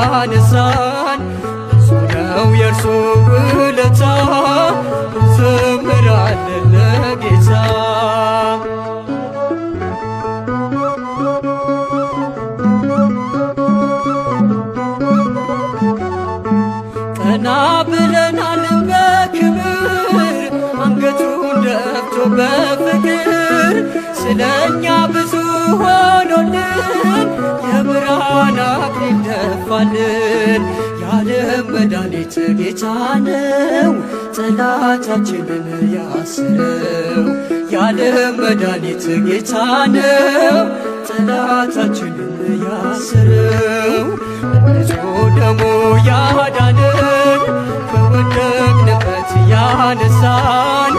ያነሳን ብዙ ነው የእርሱ ውለታ እንዘምራለን ለጌታ። ቀና ብለናል በክብር አንገቱን ደፍቶ በፍቅር ስለኛ ብዙ ሆኖልን የብርሃን አክሊል ደፋልን። የዓለም መድኃኒት ጌታ ነው ጠላታችንን ያስረው። የዓለም መድኃኒት ጌታ ነው ጠላታችንን ያስረው። በንጹሕ ደሙ ያዳነን ከወደቅንበት ያነሳን